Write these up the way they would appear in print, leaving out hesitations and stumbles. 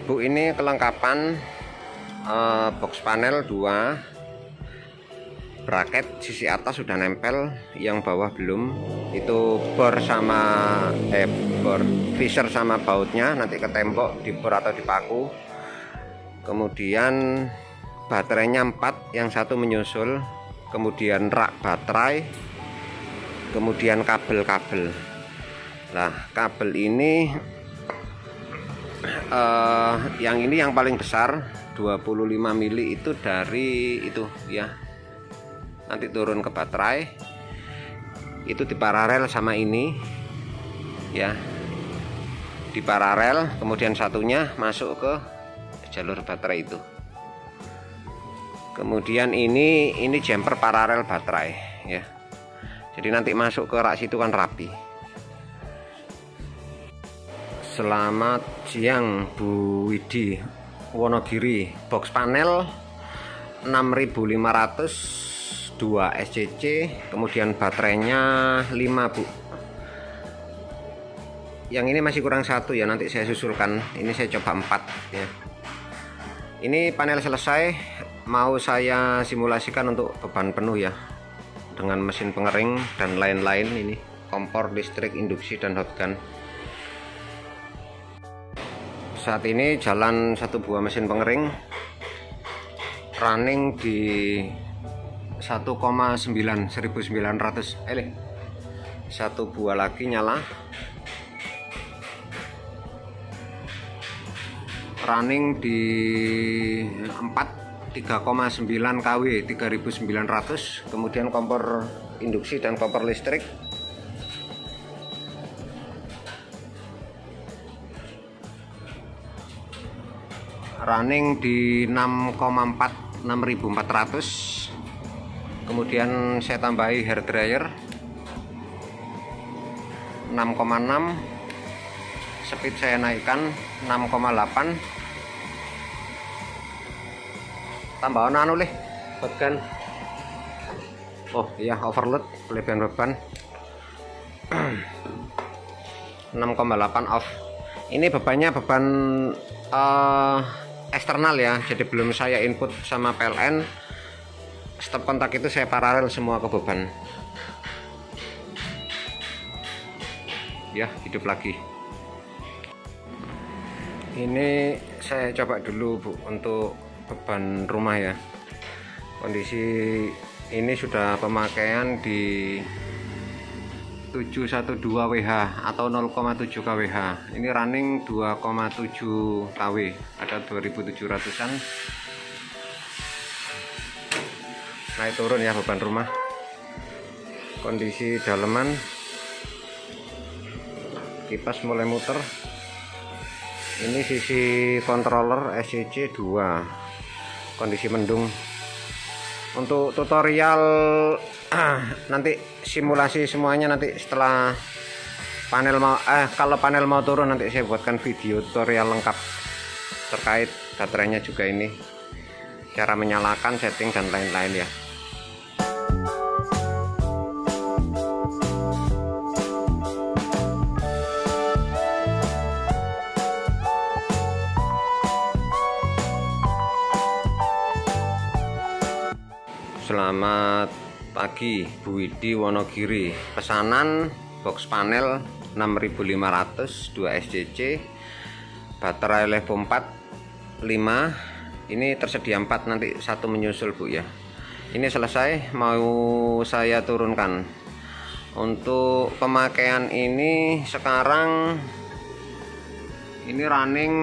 Bu, ini kelengkapan box panel 2, bracket sisi atas sudah nempel, yang bawah belum. Itu bor sama bor visor sama bautnya nanti ke tembok di bor atau dipaku. Kemudian baterainya 4, yang satu menyusul. Kemudian rak baterai, kemudian kabel-kabel. Nah, kabel ini yang ini yang paling besar 25 mili itu dari itu ya, nanti turun ke baterai itu di paralel sama ini ya, di paralel. Kemudian satunya masuk ke jalur baterai itu. Kemudian ini jumper paralel baterai ya, jadi nanti masuk ke rak situ kan rapi. Selamat siang Bu Widi, Wonogiri. Box panel 6500 2 SCC, kemudian baterainya 5 Bu. Yang ini masih kurang satu ya, nanti saya susulkan. Ini saya coba 4 ya. Ini panel selesai, mau saya simulasikan untuk beban penuh ya, dengan mesin pengering dan lain-lain. Ini kompor listrik, induksi, dan hotgun. Saat ini jalan satu buah mesin pengering, running di 1,9 1900. Satu buah lagi nyala, running di 3,9 kW 3900. Kemudian kompor induksi dan kompor listrik running di 6,4 6400. Kemudian saya tambahi hair dryer 6,6, speed saya naikkan 6,8. Tambahan anu leh beban. Oh iya, overload kelebihan beban. 6,8 off. Ini bebannya beban eksternal ya, jadi belum saya input sama PLN. Stop kontak itu saya paralel semua ke beban ya, hidup lagi. Ini saya coba dulu Bu untuk beban rumah ya. Kondisi ini sudah pemakaian di 712 WH atau 0,7 kWh. Ini running 2,7 kW, ada 2700-an. Naik turun ya beban rumah. Kondisi daleman, kipas mulai muter. Ini sisi controller SCC 2, kondisi mendung. Untuk tutorial nanti simulasi semuanya nanti setelah panel mau kalau panel mau turun nanti saya buatkan video tutorial lengkap terkait baterainya juga, ini cara menyalakan, setting, dan lain-lain ya. Selamat pagi Bu Widi, Wonogiri. Pesanan box panel 6500 2 SCC, baterai Levo 4 5. Ini tersedia 4, nanti satu menyusul Bu ya. Ini selesai, mau saya turunkan. Untuk pemakaian ini sekarang ini running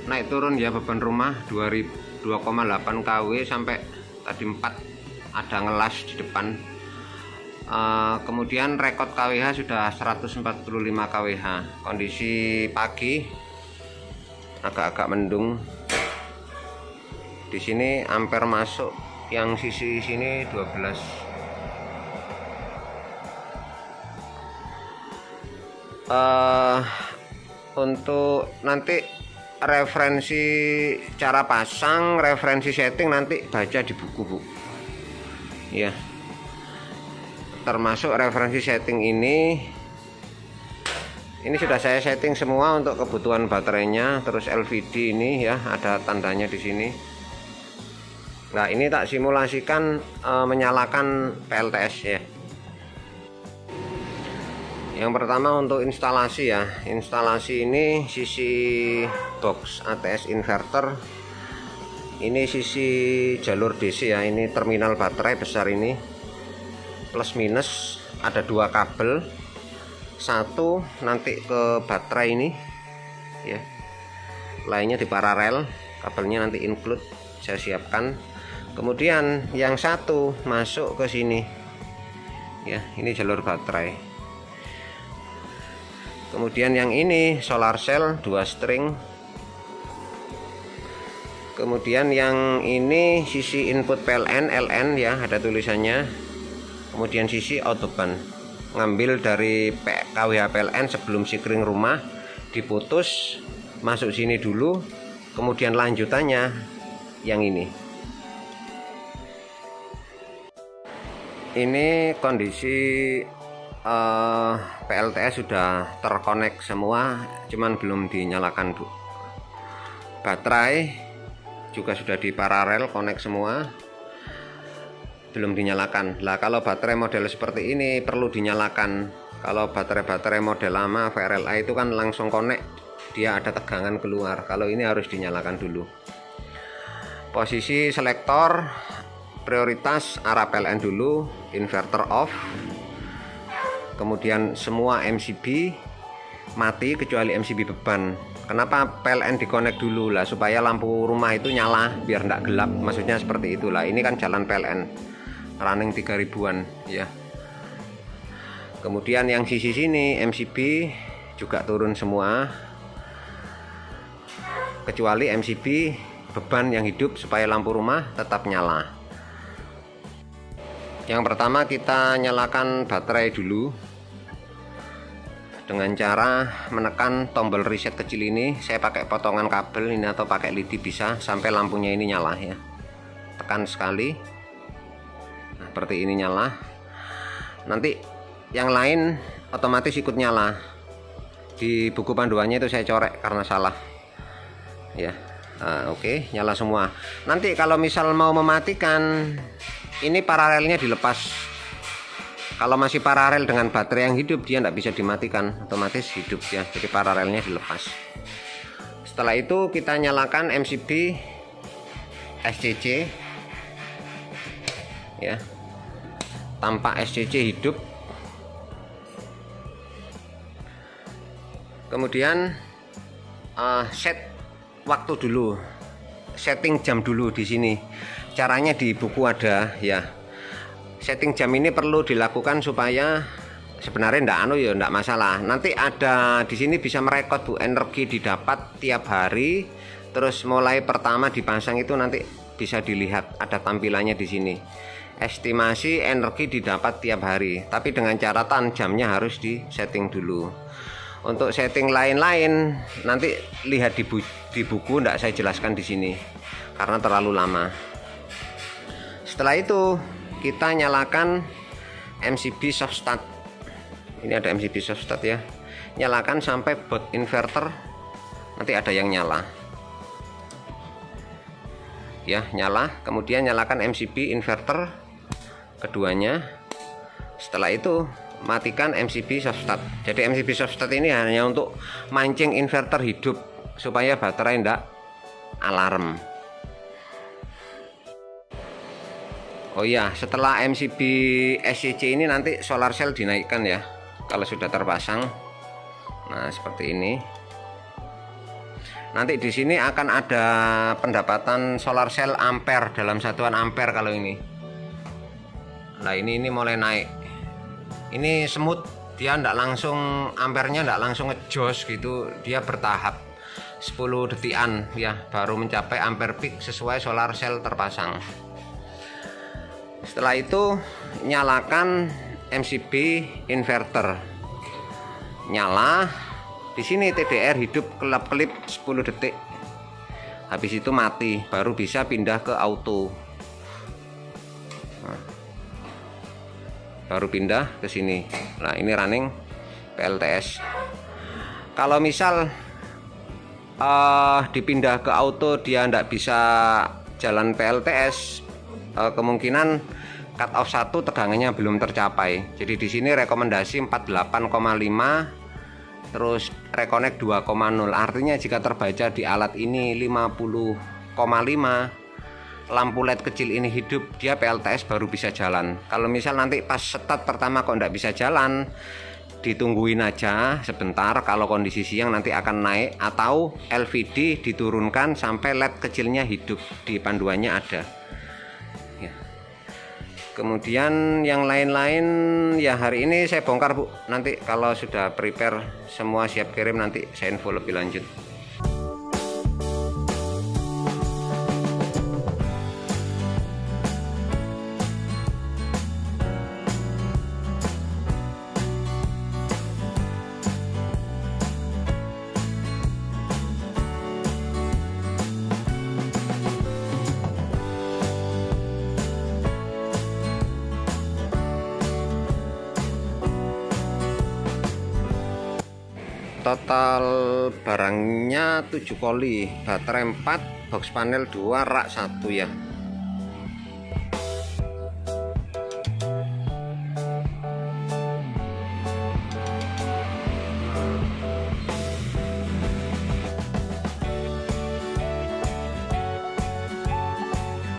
naik turun ya, beban rumah 2,8 kW sampai tadi 4, ada ngelas di depan. Kemudian rekod kWh sudah 145 kWh. Kondisi pagi, agak-agak mendung. Di sini ampere masuk, yang sisi sini 12. Untuk nanti referensi cara pasang, referensi setting nanti baca di buku Bu ya, termasuk referensi setting ini Ini sudah saya setting semua untuk kebutuhan baterainya. Terus LVD ini ya, ada tandanya di sini. Nah, ini tak simulasikan menyalakan PLTS ya. Yang pertama untuk instalasi ya. Instalasi ini sisi box ATS inverter. Ini sisi jalur DC ya. Ini terminal baterai besar ini. Plus minus ada 2 kabel. Satu nanti ke baterai ini ya. Lainnya di paralel. Kabelnya nanti include saya siapkan. Kemudian yang satu masuk ke sini. Ya, ini jalur baterai. Kemudian yang ini solar cell 2 string. Kemudian yang ini sisi input PLN LN ya, ada tulisannya. Kemudian sisi autoban, ngambil dari KWH PLN sebelum sikring rumah, diputus masuk sini dulu. Kemudian lanjutannya yang ini. Ini kondisi PLTS sudah terkonek semua, cuman belum dinyalakan. Baterai juga sudah di paralel konek semua, belum dinyalakan. Lah kalau baterai model seperti ini perlu dinyalakan. Kalau baterai-baterai model lama VRLA itu kan langsung konek, dia ada tegangan keluar. Kalau ini harus dinyalakan dulu. Posisi selektor prioritas arah PLN dulu, inverter off. Kemudian semua MCB mati kecuali MCB beban. Kenapa PLN dikonek dulu lah, supaya lampu rumah itu nyala biar tidak gelap, maksudnya seperti itulah. Ini kan jalan PLN running 3000-an ya. Kemudian yang sisi sini MCB juga turun semua kecuali MCB beban yang hidup, supaya lampu rumah tetap nyala. Yang pertama kita nyalakan baterai dulu dengan cara menekan tombol reset kecil ini. Saya pakai potongan kabel ini atau pakai lidi bisa, sampai lampunya ini nyala ya. Tekan sekali. Nah, seperti ini nyala. Nanti yang lain otomatis ikut nyala. Di buku panduannya itu saya corek karena salah. Ya. Nah, oke, nyala semua. Nanti kalau misal mau mematikan, ini paralelnya dilepas. Kalau masih paralel dengan baterai yang hidup, dia tidak bisa dimatikan, otomatis hidup ya. Jadi paralelnya dilepas. Setelah itu kita nyalakan MCB SCC ya, tanpa SCC hidup. Kemudian set waktu dulu, setting jam dulu di sini. Caranya di buku ada ya. Setting jam ini perlu dilakukan supaya sebenarnya ndak masalah. Nanti ada di sini bisa merekod Bu, energi didapat tiap hari. Terus mulai pertama dipasang itu nanti bisa dilihat, ada tampilannya di sini. Estimasi energi didapat tiap hari, tapi dengan catatan jamnya harus di setting dulu. Untuk setting lain-lain nanti lihat di buku, ndak saya jelaskan di sini karena terlalu lama. Setelah itu kita nyalakan MCB soft start. Ini ada MCB soft start ya. Nyalakan sampai baut inverter nanti ada yang nyala. Ya, nyala. Kemudian nyalakan MCB inverter keduanya. Setelah itu matikan MCB soft start. Jadi MCB soft start ini hanya untuk mancing inverter hidup supaya baterai tidak alarm. Oh iya, setelah MCB SCC ini nanti solar cell dinaikkan ya, kalau sudah terpasang. Nah, seperti ini. Nanti di sini akan ada pendapatan solar cell ampere, dalam satuan ampere kalau ini. Nah, ini mulai naik. Ini smooth, dia ndak langsung ampernya ndak langsung ngejos gitu, dia bertahap 10 detikan ya, baru mencapai ampere peak sesuai solar cell terpasang. Setelah itu nyalakan MCB inverter, nyala. Di sini TDR hidup kelap-kelip 10 detik. Habis itu mati, baru bisa pindah ke auto. Nah, baru pindah ke sini. Nah, ini running PLTS. Kalau misal dipindah ke auto dia ndak bisa jalan PLTS, kemungkinan cut off 1 tegangannya belum tercapai. Jadi di sini rekomendasi 48,5, terus reconnect 2,0. Artinya jika terbaca di alat ini 50,5, lampu LED kecil ini hidup, dia PLTS baru bisa jalan. Kalau misal nanti pas start pertama kok ndak bisa jalan, ditungguin aja sebentar. Kalau kondisi siang nanti akan naik, atau LVD diturunkan sampai LED kecilnya hidup, di panduannya ada ya. Kemudian yang lain-lain ya hari ini saya bongkar Bu, nanti kalau sudah prepare semua siap kirim nanti saya info lebih lanjut. Total barangnya 7 koli, baterai 4, box panel 2, rak 1 ya.